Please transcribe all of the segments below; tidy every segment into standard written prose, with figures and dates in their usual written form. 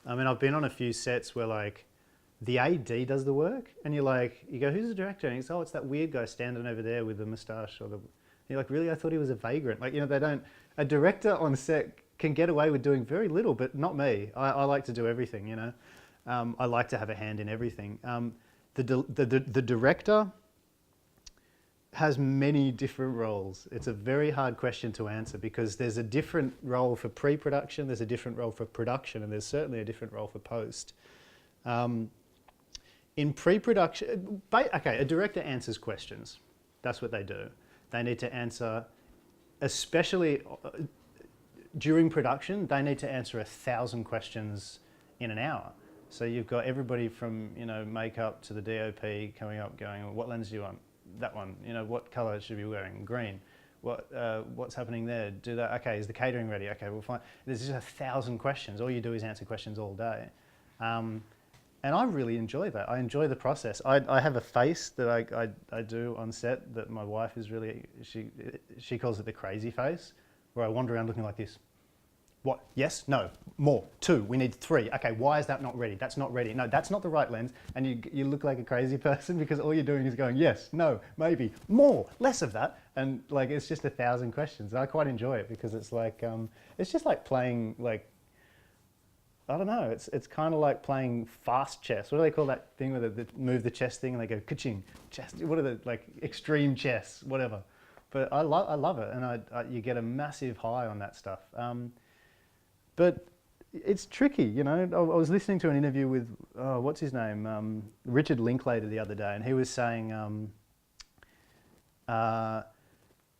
I mean, I've been on a few sets where like the AD does the work, and you go, who's the director? And he's, oh, it's that weird guy standing over there with the moustache, or the. You're like, really? I thought he was a vagrant. Like, they don't. A director on set can get away with doing very little, but not me. I like to do everything. I like to have a hand in everything. The director has many different roles. It's a very hard question to answer because there's a different role for pre-production, there's a different role for production, and there's certainly a different role for post. In pre-production, a director answers questions. That's what they do. They need to answer, especially during production, they need to answer 1,000 questions in an hour. So you've got everybody from makeup to the DOP coming up going, well, what lens do you want? That one. What color should we be wearing? Green. What's happening there? Do that. Okay, is the catering ready? Okay, we'll find. There's just 1,000 questions. All you do is answer questions all day. And I really enjoy that. I enjoy the process. I have a face that I do on set that my wife is really, she calls it the crazy face, where I wander around looking like this. What? Yes? No? More? 2? We need 3. Okay, why is that not ready? That's not ready. No, that's not the right lens. And you look like a crazy person because all you're doing is going, yes, no, maybe, more, less of that. And like, it's just 1,000 questions. And I quite enjoy it because it's like, it's just like playing like, I don't know, it's kind of like playing fast chess. What do they call that thing where they move the chess thing and they go ka-ching, chess, what are the, like extreme chess, whatever. But I love it, and you get a massive high on that stuff. But it's tricky, I was listening to an interview with, what's his name, Richard Linklater the other day, and he was saying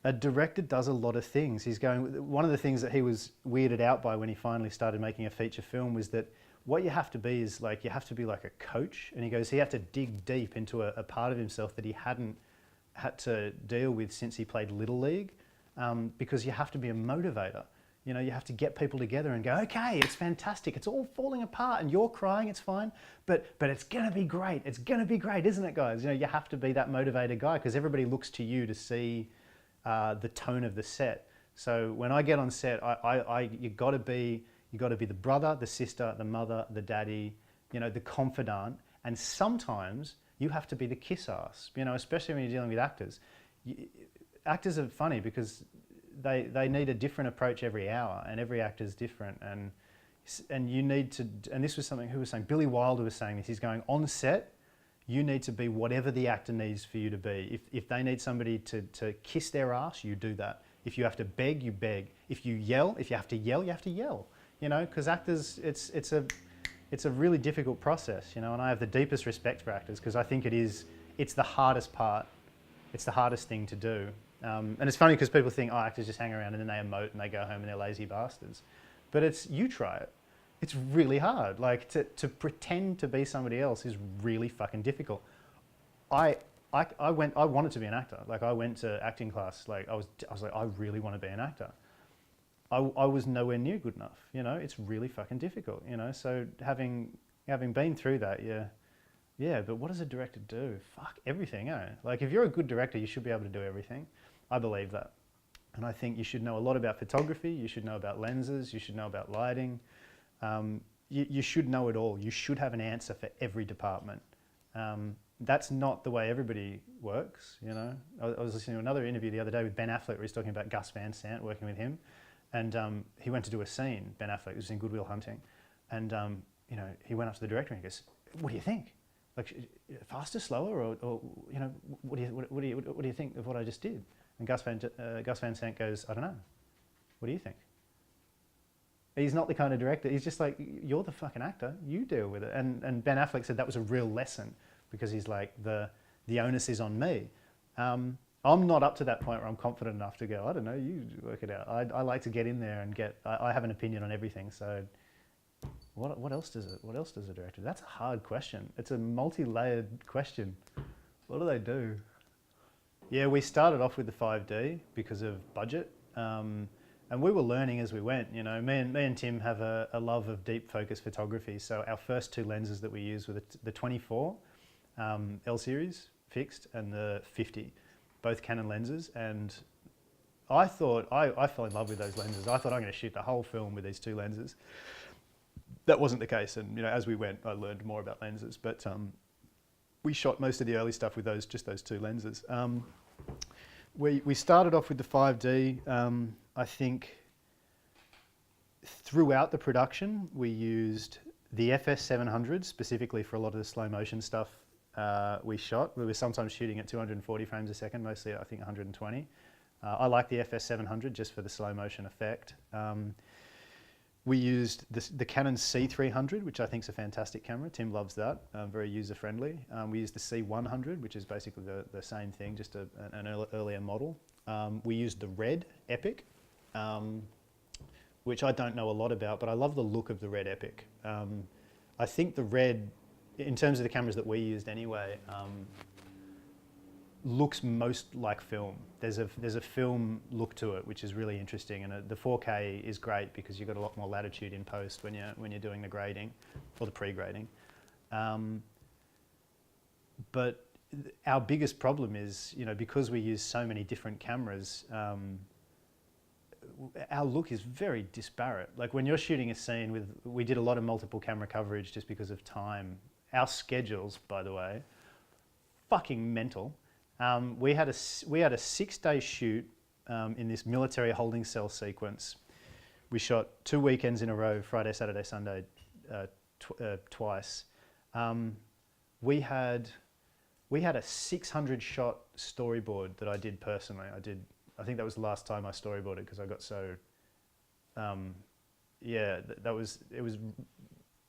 a director does a lot of things. He's going, one of the things that he was weirded out by when he finally started making a feature film was that what you have to be is like, you have to be like a coach. And he goes, he had to dig deep into a part of himself that he hadn't had to deal with since he played Little League, because you have to be a motivator. You have to get people together and go, okay, it's fantastic. It's all falling apart and you're crying, it's fine, but it's gonna be great. It's gonna be great, isn't it, guys? You have to be that motivated guy because everybody looks to you to see the tone of the set. So when I get on set, you got to be the brother, the sister, the mother, the daddy, the confidant, and sometimes you have to be the kiss ass. Especially when you're dealing with actors. Actors are funny because they need a different approach every hour, and every actor is different, and you need to. And this was something who was saying. Billy Wilder was saying this. He's going on set. You need to be whatever the actor needs for you to be. If they need somebody to kiss their ass, you do that. If you have to beg, you beg. If you have to yell, you have to yell. Because actors, it's a really difficult process, and I have the deepest respect for actors because I think it's the hardest part. It's the hardest thing to do. And it's funny because people think, oh, actors just hang around and then they emote and they go home and they're lazy bastards. But you try it. It's really hard. Like to pretend to be somebody else is really fucking difficult. I wanted to be an actor. Like I went to acting class. Like I was like, I really want to be an actor. I was nowhere near good enough. It's really fucking difficult. So having been through that, yeah. But what does a director do? Fuck everything, eh? Like if you're a good director, you should be able to do everything. I believe that, and I think you should know a lot about photography. You should know about lenses. You should know about lighting. You should know it all. You should have an answer for every department. That's not the way everybody works, I was listening to another interview the other day with Ben Affleck where he's talking about Gus Van Sant, working with him. And he went to do a scene, Ben Affleck, was in Good Will Hunting. And he went up to the director and he goes, what do you think? Like faster, slower, or what do you think of what I just did? And Gus Van Sant goes, I don't know. What do you think? He's not the kind of director. He's just like, you're the fucking actor. You deal with it. And Ben Affleck said that was a real lesson because he's like, the onus is on me. I'm not up to that point where I'm confident enough to go, I don't know, you work it out. I like to get in there and I have an opinion on everything. So what else does a director do? That's a hard question. It's a multi-layered question. What do they do? Yeah, we started off with the 5D because of budget. And we were learning as we went, Me and Tim have a love of deep focus photography. So our first 2 lenses that we used were the 24 L series fixed and the 50, both Canon lenses. And I thought, I fell in love with those lenses. I thought I'm going to shoot the whole film with these 2 lenses. that wasn't the case. And as we went, I learned more about lenses. But we shot most of the early stuff with just those two lenses. We started off with the 5D. I think throughout the production, we used the FS700 specifically for a lot of the slow motion stuff we shot. We were sometimes shooting at 240 frames a second, mostly I think 120. I like the FS700 just for the slow motion effect. We used the Canon C300, which I think is a fantastic camera. Tim loves that, very user-friendly. We used the C100, which is basically the same thing, just an earlier model. We used the Red Epic, which I don't know a lot about, but I love the look of the Red Epic. I think the Red, in terms of the cameras that we used anyway, looks most like film. There's a film look to it, which is really interesting, and the 4K is great because you've got a lot more latitude in post when you're doing the grading or the pre-grading. But our biggest problem is, because we use so many different cameras, our look is very disparate. Like when you're shooting a scene we did a lot of multiple camera coverage just because of time. Our schedules, by the way, fucking mental. We had a 6-day shoot in this military holding cell sequence. We shot 2 weekends in a row, Friday, Saturday, Sunday, twice. We had a 600 shot storyboard that I did personally. I think that was the last time I storyboarded because I got so, it was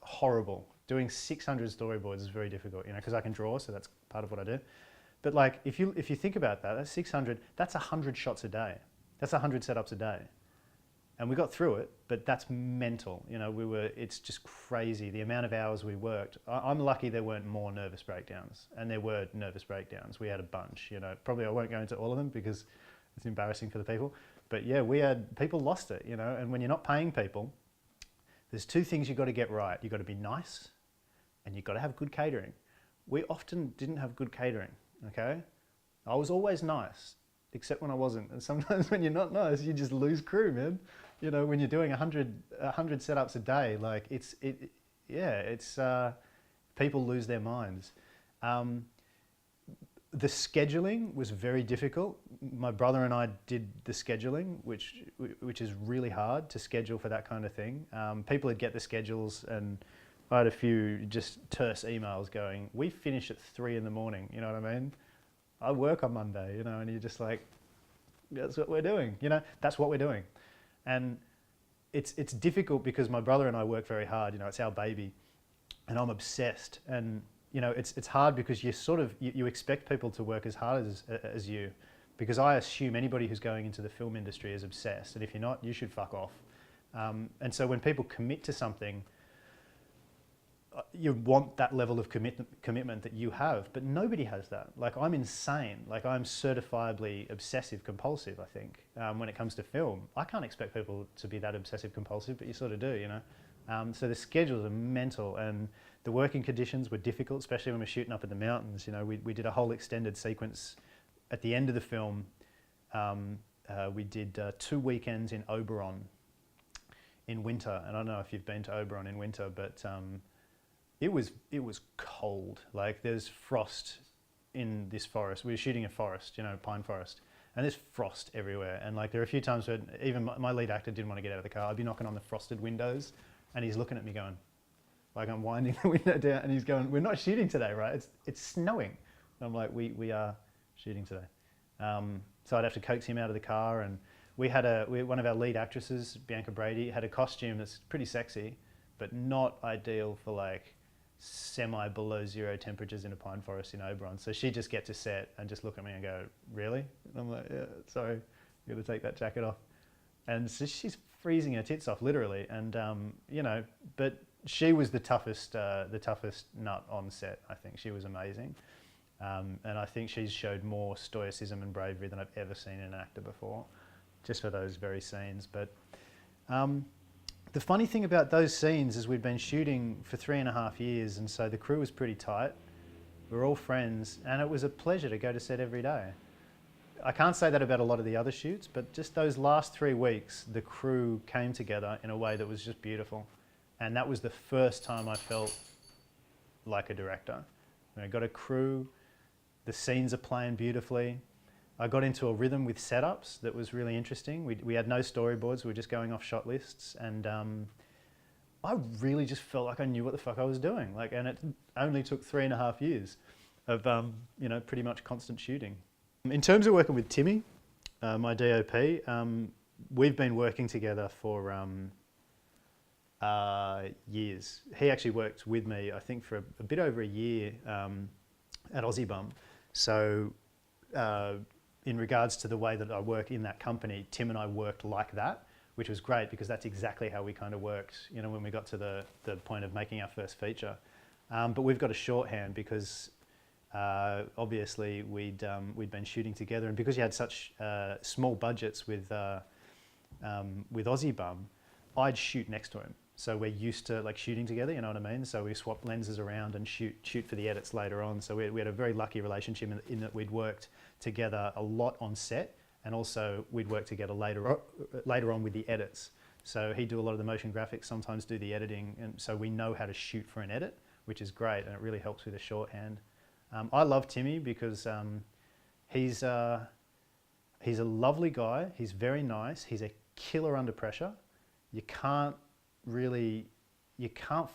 horrible. Doing 600 storyboards is very difficult, because I can draw, so that's part of what I do. But like, if you think about that, that's 600, that's 100 shots a day. That's 100 setups a day. And we got through it, but that's mental. It's just crazy, the amount of hours we worked. I'm lucky there weren't more nervous breakdowns, and there were nervous breakdowns. We had a bunch, probably I won't go into all of them because it's embarrassing for the people. But yeah, people lost it, and when you're not paying people, there's 2 things you've got to get right. You've got to be nice, and you've got to have good catering. We often didn't have good catering, okay? I was always nice, except when I wasn't. And sometimes when you're not nice, you just lose crew, man. When you're doing 100 setups a day, like people lose their minds. The scheduling was very difficult. My brother and I did the scheduling, which is really hard to schedule for that kind of thing. People would get the schedules, and I had a few just terse emails going, we finish at 3 in the morning, you know what I mean? I work on Monday, and you're just like, that's what we're doing, that's what we're doing. And it's difficult because my brother and I work very hard, it's our baby, and I'm obsessed. And it's hard because you expect people to work as hard as you, because I assume anybody who's going into the film industry is obsessed, and if you're not, you should fuck off. And so when people commit to something, you want that level of commitment that you have, but nobody has that. Like, I'm insane. Like, I'm certifiably obsessive compulsive, I think, when it comes to film. I can't expect people to be that obsessive compulsive, but you sort of do, So the schedules are mental, and the working conditions were difficult, especially when we're shooting up in the mountains. We did a whole extended sequence at the end of the film. We did 2 weekends in Oberon in winter, and I don't know if you've been to Oberon in winter, but it was cold. Like, there's frost in this forest. We were shooting a forest, pine forest, and there's frost everywhere. And like, there are a few times where even my lead actor didn't want to get out of the car. I'd be knocking on the frosted windows, and he's looking at me going, like, I'm winding the window down, and he's going, we're not shooting today, right? It's snowing. And I'm like, we are shooting today. So I'd have to coax him out of the car, and one of our lead actresses, Bianca Brady, had a costume that's pretty sexy, but not ideal for like semi below 0 temperatures in a pine forest in Oberon. So she just gets to set and just look at me and go, really? And I'm like, yeah, sorry, you got to take that jacket off. And so she's freezing her tits off, literally. And but she was the toughest nut on set. I think she was amazing, and I think she's showed more stoicism and bravery than I've ever seen in an actor before, just for those very scenes. But the funny thing about those scenes is we'd been shooting for 3.5 years, and so the crew was pretty tight. We were all friends, and it was a pleasure to go to set every day. I can't say that about a lot of the other shoots, but just those last 3 weeks, the crew came together in a way that was just beautiful. And that was the first time I felt like a director. I got a crew, the scenes are playing beautifully. I got into a rhythm with setups that was really interesting. We had no storyboards, we were just going off shot lists, and I really just felt like I knew what the fuck I was doing. Like, and it only took 3.5 years of you know, pretty much constant shooting. In terms of working with Timmy, my DOP, we've been working together for years. He actually worked with me, I think, for a bit over a year at Aussie Bum. So in regards to the way that I work in that company, Tim and I worked like that, which was great because that's exactly how we kind of worked, you know, when we got to the point of making our first feature. But we've got a shorthand because obviously we'd been shooting together, and because you had such small budgets with Aussie Bum, I'd shoot next to him. So we're used to like shooting together, you know what I mean? So we swap lenses around and shoot for the edits later on. So we had a very lucky relationship in that we'd worked together a lot on set, and also we'd work together later on with the edits. So he'd do a lot of the motion graphics, sometimes do the editing, and so we know how to shoot for an edit, which is great, and it really helps with the shorthand. I love Timmy because he's a lovely guy. He's very nice. He's a killer under pressure. You can't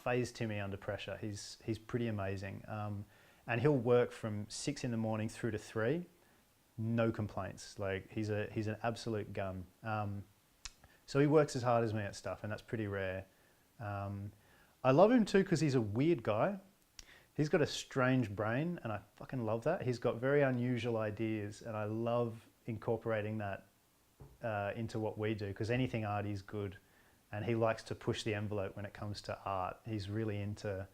phase Timmy under pressure. He's pretty amazing, and he'll work from 6 in the morning through to 3, no complaints. Like he's an absolute gun. So he works as hard as me at stuff, and that's pretty rare. I love him too because he's a weird guy. He's got a strange brain, and I fucking love that. He's got very unusual ideas, and I love incorporating that into what we do, because anything arty is good, and he likes to push the envelope when it comes to art. He's really into,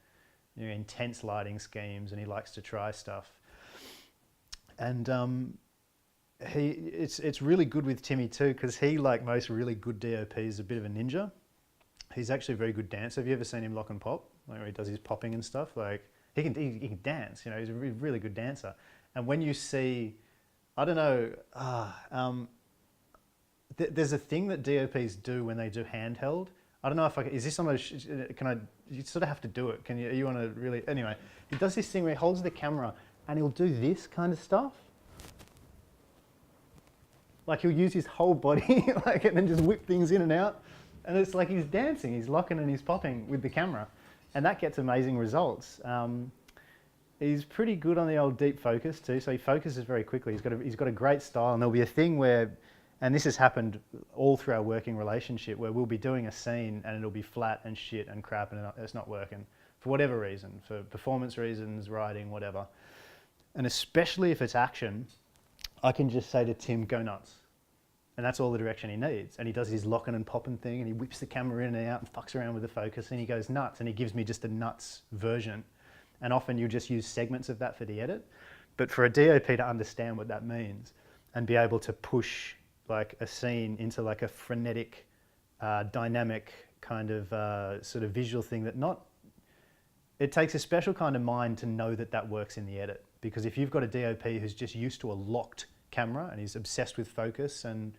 you know, intense lighting schemes, and he likes to try stuff. And it's really good with Timmy too, because he, like most really good DOPs, is a bit of a ninja. He's actually a very good dancer. Have you ever seen him lock and pop? Like where he does his popping and stuff? Like he can dance, you know, he's a really good dancer. And when you see, I don't know, there's a thing that DOPs do when they do handheld. I don't know if is this something, you sort of have to do it. You want to really, anyway, he does this thing where he holds the camera and he'll do this kind of stuff. Like he'll use his whole body, like, and then just whip things in and out. And it's like he's dancing, he's locking and he's popping with the camera. And that gets amazing results. He's pretty good on the old deep focus too, so he focuses very quickly. He's got a great style, and there'll be a thing where, and this has happened all through our working relationship, where we'll be doing a scene and it'll be flat and shit and crap and it's not working for whatever reason, for performance reasons, writing, whatever. And especially if it's action, I can just say to Tim, go nuts. And that's all the direction he needs. And he does his locking and popping thing, and he whips the camera in and out and fucks around with the focus, and he goes nuts, and he gives me just a nuts version. And often you just use segments of that for the edit. But for a DOP to understand what that means and be able to push like a scene into like a frenetic, dynamic kind of sort of visual thing it takes a special kind of mind to know that that works in the edit. Because if you've got a DOP who's just used to a locked camera and he's obsessed with focus, and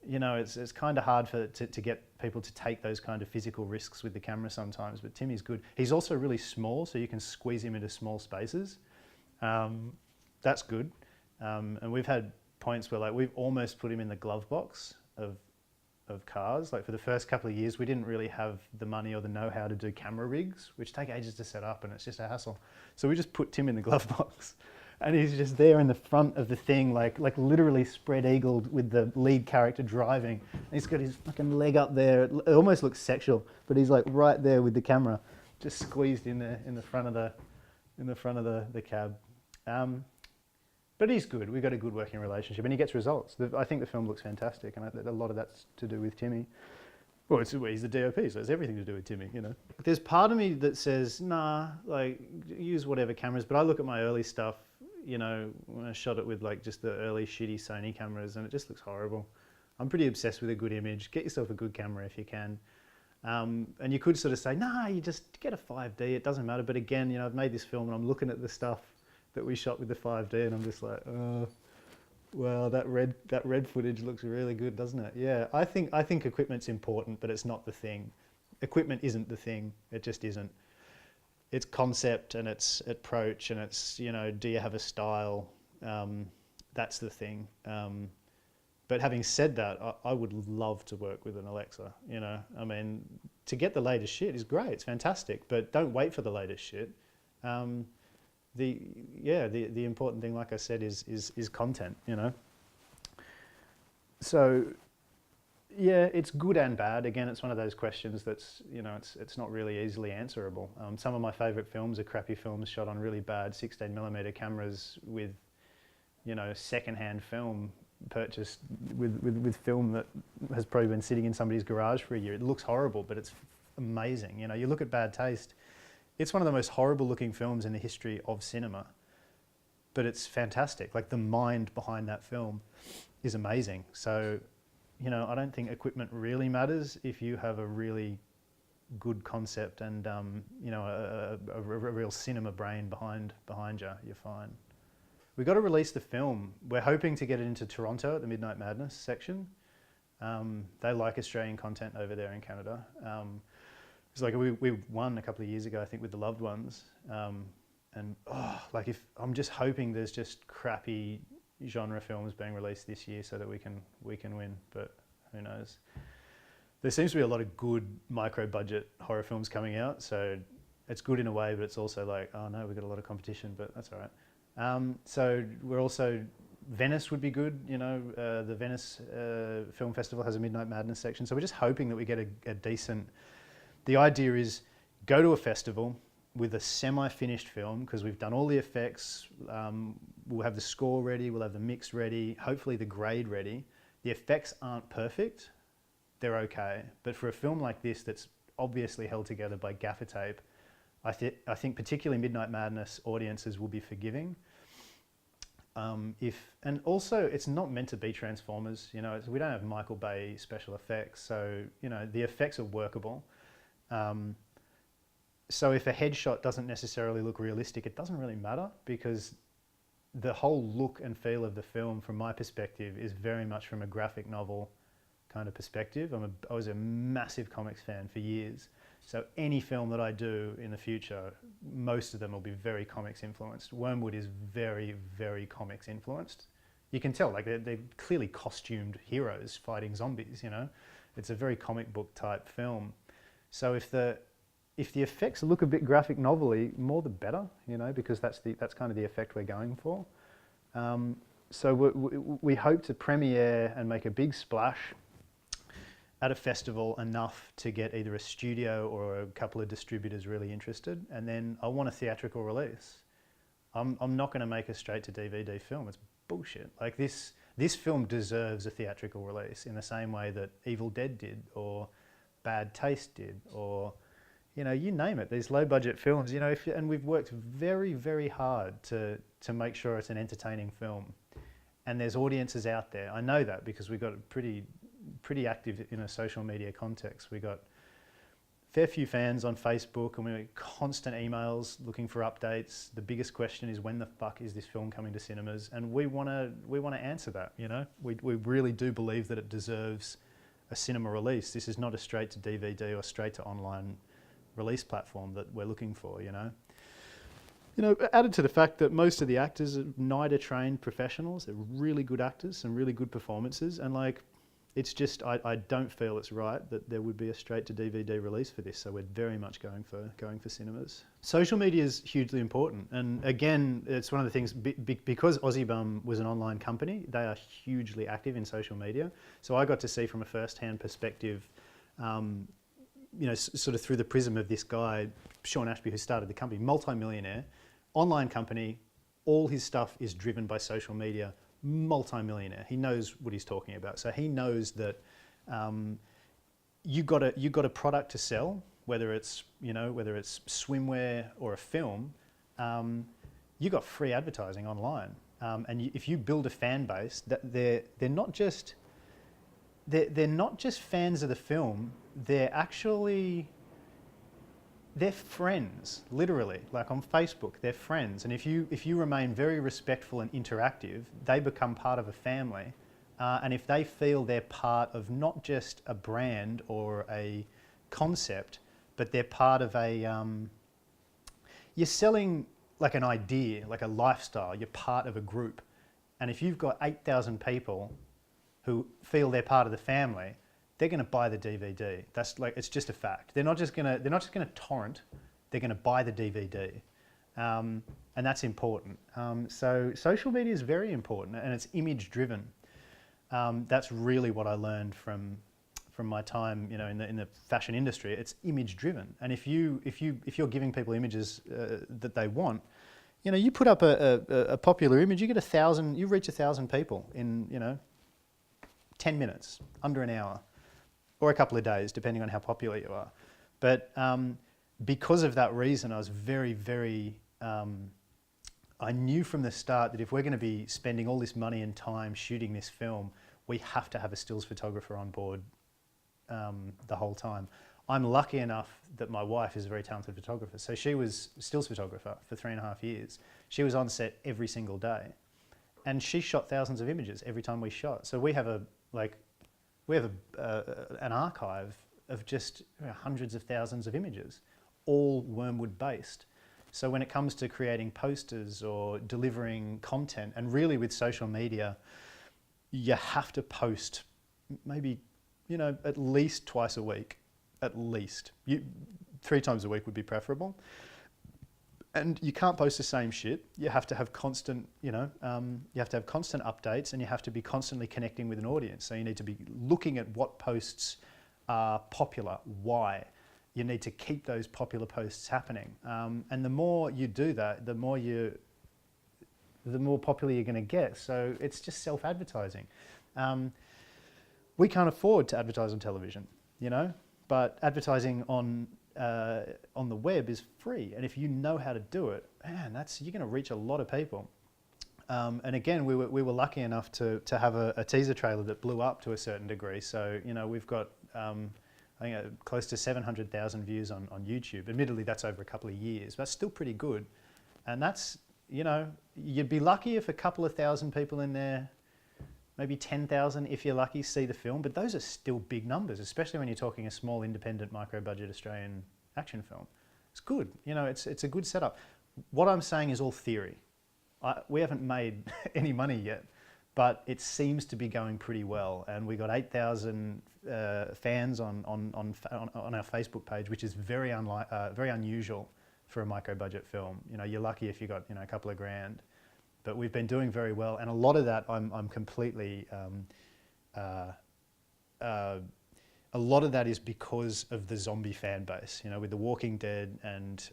you know, it's kind of hard to get people to take those kind of physical risks with the camera sometimes, but Timmy's good. He's also really small, so you can squeeze him into small spaces. That's good. And we've had points where like we've almost put him in the glove box of cars. Like for the first couple of years, we didn't really have the money or the know-how to do camera rigs, which take ages to set up and it's just a hassle. So we just put Tim in the glove box. And he's just there in the front of the thing, like literally spread-eagled with the lead character driving. And he's got his fucking leg up there. It almost looks sexual, but he's like right there with the camera, just squeezed in there in the front of the cab. But he's good. We've got a good working relationship, and he gets results. I think the film looks fantastic, and a lot of that's to do with Timmy. Well, he's the DOP, so it's everything to do with Timmy, you know. There's part of me that says, nah, like use whatever cameras, but I look at my early stuff, you know, when I shot it with like just the early shitty Sony cameras, and it just looks horrible. I'm pretty obsessed with a good image. Get yourself a good camera if you can. And you could sort of say, nah, you just get a 5D, it doesn't matter. But again, you know, I've made this film and I'm looking at the stuff that we shot with the 5D and I'm just like, oh, well, that red footage looks really good, doesn't it? Yeah, I think equipment's important, but it's not the thing. equipment isn't the thing. It just isn't. It's concept and it's approach and it's, you know, do you have a style? That's the thing. But having said that, I would love to work with an Alexa, you know. I mean, to get the latest shit is great, it's fantastic, but don't wait for the latest shit. The important thing, like I said, is content, you know. So yeah, it's good and bad. Again, it's one of those questions that's, you know, it's not really easily answerable. Some of my favourite films are crappy films shot on really bad 16mm cameras with, you know, second-hand film purchased with film that has probably been sitting in somebody's garage for a year. It looks horrible, but it's amazing. You know, you look at Bad Taste, it's one of the most horrible looking films in the history of cinema, but it's fantastic. Like, the mind behind that film is amazing. So, you know, I don't think equipment really matters if you have a really good concept and, you know, a real cinema brain behind you, you're fine. We've got to release the film. We're hoping to get it into Toronto at the Midnight Madness section. They like Australian content over there in Canada. It's like we won a couple of years ago, I think, with The Loved Ones. And like, if I'm just hoping there's just crappy genre films being released this year so that we can win, but who knows. There seems to be a lot of good micro-budget horror films coming out, so it's good in a way, but it's also like, oh no, we've got a lot of competition, but that's all right. So we're also, Venice would be good, you know, the Venice Film Festival has a Midnight Madness section, so we're just hoping that we get a decent, the idea is go to a festival with a semi-finished film, because we've done all the effects, we'll have the score ready, we'll have the mix ready, hopefully the grade ready. The effects aren't perfect, they're okay, but for a film like this that's obviously held together by gaffer tape, I think particularly Midnight Madness audiences will be forgiving. And also, it's not meant to be Transformers, you know, we don't have Michael Bay special effects, so, you know, the effects are workable. So if a headshot doesn't necessarily look realistic, it doesn't really matter, because the whole look and feel of the film, from my perspective, is very much from a graphic novel kind of perspective. I was a massive comics fan for years. So any film that I do in the future, most of them will be very comics influenced. Wyrmwood is very, very comics influenced. You can tell, like, they're clearly costumed heroes fighting zombies, you know? It's a very comic book type film. So if the effects look a bit graphic novel-y, more the better, you know, because that's kind of the effect we're going for. So we hope to premiere and make a big splash at a festival enough to get either a studio or a couple of distributors really interested, and then I want a theatrical release. I'm not going to make a straight to DVD film. It's bullshit. Like, this film deserves a theatrical release in the same way that Evil Dead did, or Bad Taste did, or, you know, you name it. These low budget films, you know, and we've worked very, very hard to make sure it's an entertaining film, and there's audiences out there. I know that because we got a pretty active in a social media context. We got a fair few fans on Facebook, and we get constant emails looking for updates. The biggest question is, when the fuck is this film coming to cinemas? And we want to answer that, you know. We really do believe that it deserves a cinema release. This is not a straight to DVD or straight to online release platform that we're looking for, you know. You know, added to the fact that most of the actors are NIDA trained professionals. They're really good actors, some really good performances, and like, it's just, I don't feel it's right that there would be a straight to DVD release for this, so we're very much going for cinemas. Social media is hugely important, and again, it's one of the things, because Aussie Bum was an online company, they are hugely active in social media, so I got to see from a first-hand perspective, you know, sort of through the prism of this guy, Sean Ashby, who started the company, multi-millionaire, online company, all his stuff is driven by social media, multi-millionaire. He knows what he's talking about. So he knows that you got a product to sell, whether it's, you know, whether it's swimwear or a film, you got free advertising online. And if you build a fan base, that they're not just fans of the film. They're friends, literally. Like, on Facebook, they're friends. And if you remain very respectful and interactive, they become part of a family. And if they feel they're part of not just a brand or a concept, but they're part of a, you're selling like an idea, like a lifestyle. You're part of a group. And if you've got 8,000 people who feel they're part of the family, they're going to buy the DVD. That's like, it's just a fact. They're not just going to torrent, they're going to buy the DVD. And that's important. So social media is very important, and it's image driven. That's really what I learned from my time, you know, in the fashion industry. It's image driven, and if you're giving people images that they want, you know, you put up a popular image, you get 1,000, you reach 1,000 people in, you know, 10 minutes, under an hour, or a couple of days, depending on how popular you are. But because of that reason, I was very I knew from the start that if we're going to be spending all this money and time shooting this film, we have to have a stills photographer on board the whole time. I'm lucky enough that my wife is a very talented photographer. So she was stills photographer for 3.5 years. She was on set every single day, and she shot thousands of images every time we shot. So we have an archive of just hundreds of thousands of images, all Wyrmwood based. So when it comes to creating posters or delivering content, and really with social media, you have to post maybe, you know, at least twice a week, at least. 3 times a week would be preferable. And you can't post the same shit. You have to have constant, you know, you have to have constant updates, and you have to be constantly connecting with an audience. So you need to be looking at what posts are popular, why. You need to keep those popular posts happening. And the more you do that, the more popular you're going to get. So it's just self-advertising. We can't afford to advertise on television, you know, but advertising on the web is free. And if you know how to do it, man, you're going to reach a lot of people. And again, we were lucky enough to have a teaser trailer that blew up to a certain degree. So, you know, we've got, I think close to 700,000 views on YouTube. Admittedly, that's over a couple of years, but still pretty good. And that's, you know, you'd be lucky if a couple of thousand people in there, maybe 10,000 if you're lucky, see the film, but those are still big numbers, especially when you're talking a small independent micro-budget Australian action film. It's good, you know, it's a good setup. What I'm saying is all theory. We haven't made any money yet, but it seems to be going pretty well. And we got 8,000 fans on our Facebook page, which is very unusual for a micro-budget film. You know, you're lucky if you got, you know, a couple of grand. But we've been doing very well, and a lot of that I'm completely. A lot of that is because of the zombie fan base. You know, with The Walking Dead and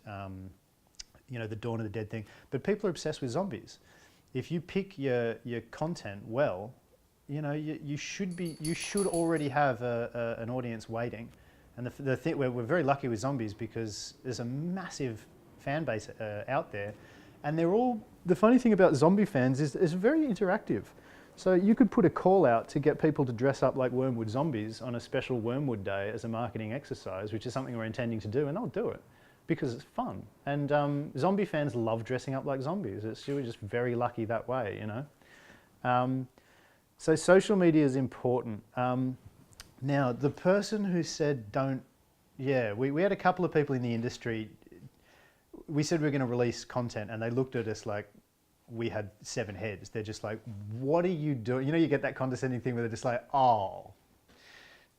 you know, the Dawn of the Dead thing. But people are obsessed with zombies. If you pick your content well, you know, you should already have an audience waiting. And the thing, we're very lucky with zombies because there's a massive fan base out there. And they're all, the funny thing about zombie fans is it's very interactive. So you could put a call out to get people to dress up like Wyrmwood zombies on a special Wyrmwood day as a marketing exercise, which is something we're intending to do, and they'll do it because it's fun. And zombie fans love dressing up like zombies. We're just very lucky that way, you know. So social media is important. Now, the person who said don't, yeah, we had a couple of people in the industry. We said we were going to release content, and they looked at us like we had 7 heads. They're just like, what are you doing? You know, you get that condescending thing where they're just like, oh,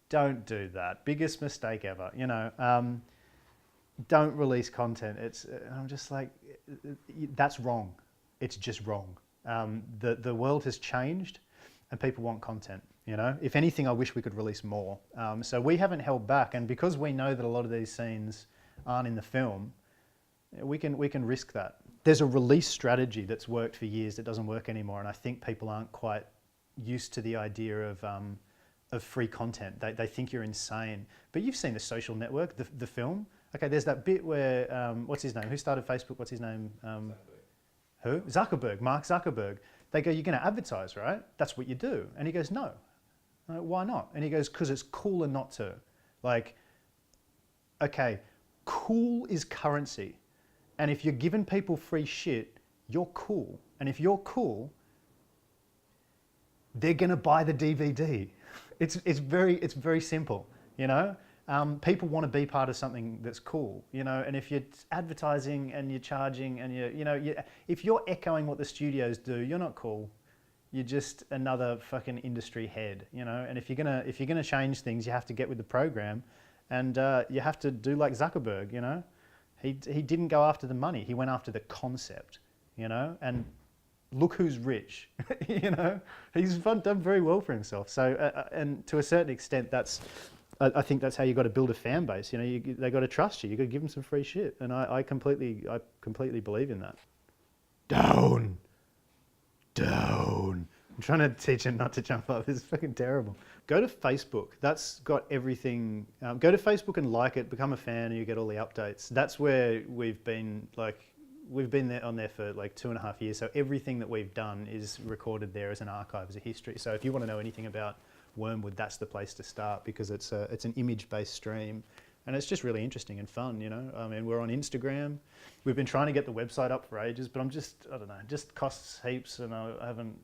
don't do that. Biggest mistake ever, you know. Don't release content. I'm just like, that's wrong. It's just wrong. The world has changed, and people want content, you know. If anything, I wish we could release more. So we haven't held back, and because we know that a lot of these scenes aren't in the film, we can risk that. There's a release strategy that's worked for years that doesn't work anymore, and I think people aren't quite used to the idea of free content. They think you're insane. But you've seen The Social Network, the film. Okay, there's that bit where, what's his name? Who started Facebook? What's his name? Who? Zuckerberg, Mark Zuckerberg. They go, you're going to advertise, right? That's what you do. And he goes, no. I'm like, why not? And he goes, because it's cooler not to. Like, okay, cool is currency. And if you're giving people free shit, you're cool. And if you're cool, they're going to buy the DVD. It's very simple, you know? People want to be part of something that's cool, you know. And if you're advertising and you're charging and if you're echoing what the studios do, you're not cool. You're just another fucking industry head, you know. And if you're gonna change things, you have to get with the program, and you have to do like Zuckerberg, you know. He didn't go after the money. He went after the concept, you know. And look who's rich, you know. He's done very well for himself. So and to a certain extent, I think that's how you got to build a fan base. You know, they got to trust you. You got to give them some free shit, and I completely believe in that. Down. I'm trying to teach him not to jump up. This is fucking terrible. Go to Facebook. That's got everything. Go to Facebook and like it. Become a fan, and you get all the updates. That's where we've been on there for like 2.5 years. So everything that we've done is recorded there as an archive, as a history. So if you want to know anything about Wyrmwood, that's the place to start, because it's an image-based stream, and it's just really interesting and fun, you know. I mean, we're on Instagram. We've been trying to get the website up for ages, but I don't know, it just costs heaps, and I haven't,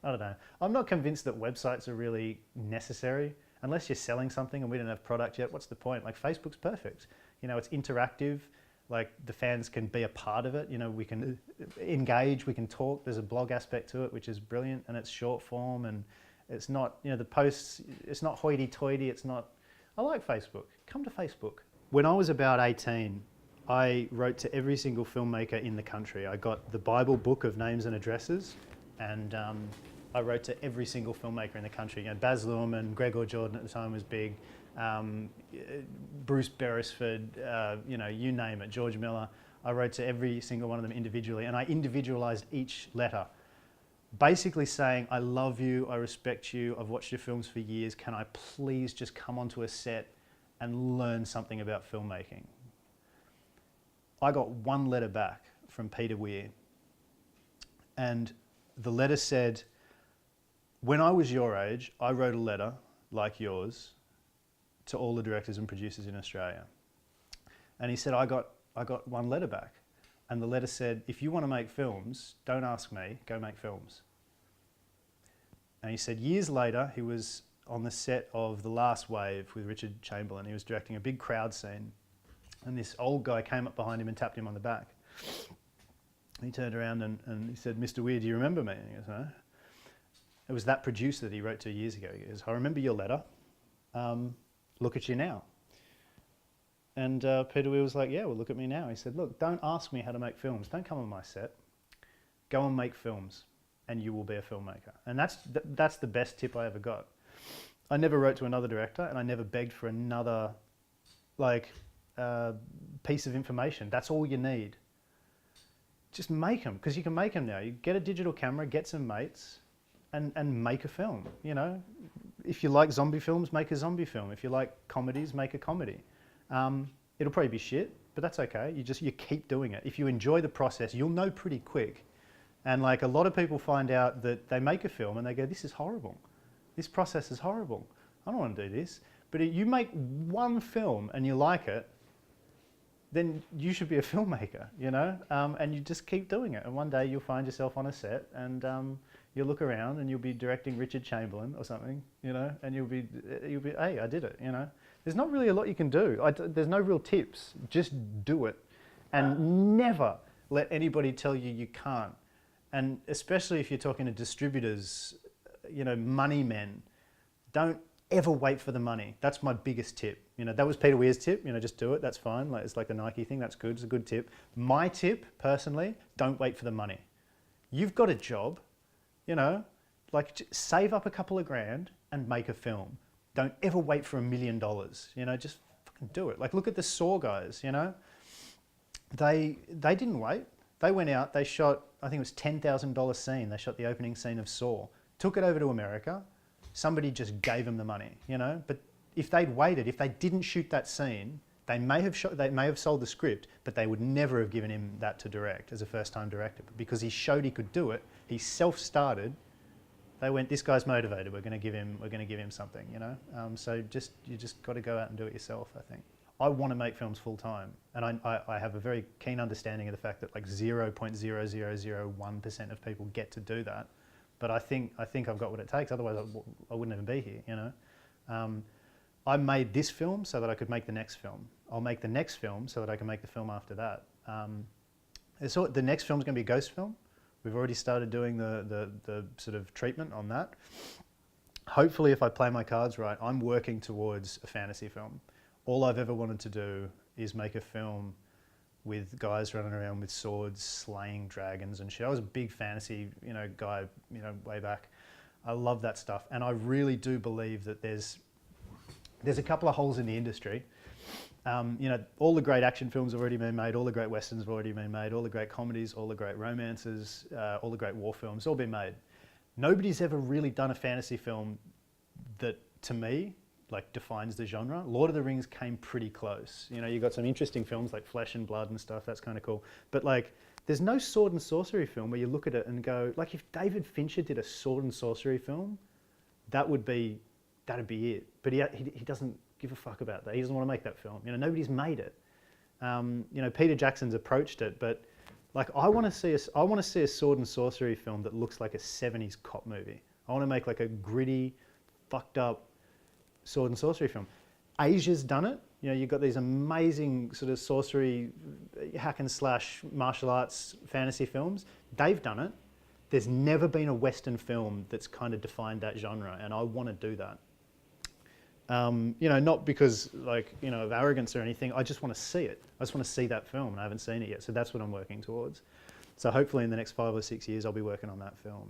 I don't know. I'm not convinced that websites are really necessary unless you're selling something and we don't have product yet. What's the point? Like, Facebook's perfect. You know, it's interactive. Like, the fans can be a part of it. You know, we can engage, we can talk. There's a blog aspect to it, which is brilliant, and it's short form, and it's not, you know, the posts, it's not hoity-toity, it's not, I like Facebook. Come to Facebook. When I was about 18, I wrote to every single filmmaker in the country. I got the Bible book of names and addresses, and I wrote to every single filmmaker in the country. You know, Baz Luhrmann, Gregor Jordan at the time was big, Bruce Beresford, you know, you name it, George Miller. I wrote to every single one of them individually, and I individualized each letter, basically saying, I love you, I respect you, I've watched your films for years, can I please just come onto a set and learn something about filmmaking? I got one letter back from Peter Weir, and the letter said, when I was your age, I wrote a letter like yours to all the directors and producers in Australia. And he said, I got one letter back. And the letter said, if you want to make films, don't ask me, go make films. And he said years later, he was on the set of The Last Wave with Richard Chamberlain. He was directing a big crowd scene. And this old guy came up behind him and tapped him on the back. He turned around and he said, Mr. Weir, do you remember me? And he goes, no. It was that producer that he wrote to years ago. He goes, I remember your letter. Look at you now. And Peter Weir was like, yeah, well, look at me now. He said, look, don't ask me how to make films. Don't come on my set. Go and make films, and you will be a filmmaker. And that's the best tip I ever got. I never wrote to another director, and I never begged for another piece of information. That's all you need. Just make them, because you can make them now. You get a digital camera, get some mates, and make a film. You know, if you like zombie films, make a zombie film. If you like comedies, make a comedy. It'll probably be shit, but that's okay. You keep doing it. If you enjoy the process, you'll know pretty quick. And like, a lot of people find out that they make a film and they go, this is horrible. This process is horrible. I don't want to do this. But if you make one film and you like it, then you should be a filmmaker, you know? And you just keep doing it. And one day you'll find yourself on a set, and you'll look around and you'll be directing Richard Chamberlain or something, you know? And you'll be, hey, I did it, you know? There's not really a lot you can do. There's no real tips. Just do it. And never let anybody tell you you can't. And especially if you're talking to distributors, you know, money men, don't ever wait for the money. That's my biggest tip. You know, that was Peter Weir's tip, you know, just do it, that's fine. Like, it's like the Nike thing, that's good, it's a good tip. My tip, personally, don't wait for the money. You've got a job, you know, like, save up a couple of grand and make a film. Don't ever wait for $1 million, you know, just fucking do it. Like, look at the Saw guys, you know. They didn't wait. They went out, they shot, I think it was $10,000 scene. They shot the opening scene of Saw. Took it over to America. Somebody just gave them the money, you know. But if they'd waited, if they didn't shoot that scene, they may have sold the script, but they would never have given him that to direct as a first-time director. But because he showed he could do it, he self-started. They went, this guy's motivated. We're going to give him something, you know. So you just got to go out and do it yourself, I think. I want to make films full time, and I have a very keen understanding of the fact that like 0.0001% of people get to do that. But I think I've got what it takes. Otherwise, I wouldn't even be here, you know. I made this film so that I could make the next film. I'll make the next film so that I can make the film after that. So the next film is going to be a ghost film. We've already started doing the sort of treatment on that. Hopefully, if I play my cards right, I'm working towards a fantasy film. All I've ever wanted to do is make a film with guys running around with swords, slaying dragons and shit. I was a big fantasy, guy, way back. I love that stuff, and I really do believe that there's a couple of holes in the industry. All the great action films have already been made, all the great westerns have already been made, all the great comedies, all the great romances, all the great war films, all been made. Nobody's ever really done a fantasy film that, to me, like defines the genre. Lord of the Rings came pretty close. You got some interesting films like Flesh and Blood and stuff, that's kind of cool. But like, there's no sword and sorcery film where you look at it and go, like if David Fincher did a sword and sorcery film, that'd be it. But he doesn't give a fuck about that. He doesn't want to make that film. Nobody's made it. Peter Jackson's approached it, but like I want to see a sword and sorcery film that looks like a 70s cop movie. I want to make like a gritty, fucked up sword and sorcery film. Asia's done it. You've got these amazing sort of sorcery, hack and slash, martial arts, fantasy films. They've done it. There's never been a Western film that's kind of defined that genre, and I want to do that. Not because of arrogance or anything. I just want to see it. I just want to see that film, and I haven't seen it yet. So that's what I'm working towards. So hopefully in the next 5 or 6 years, I'll be working on that film,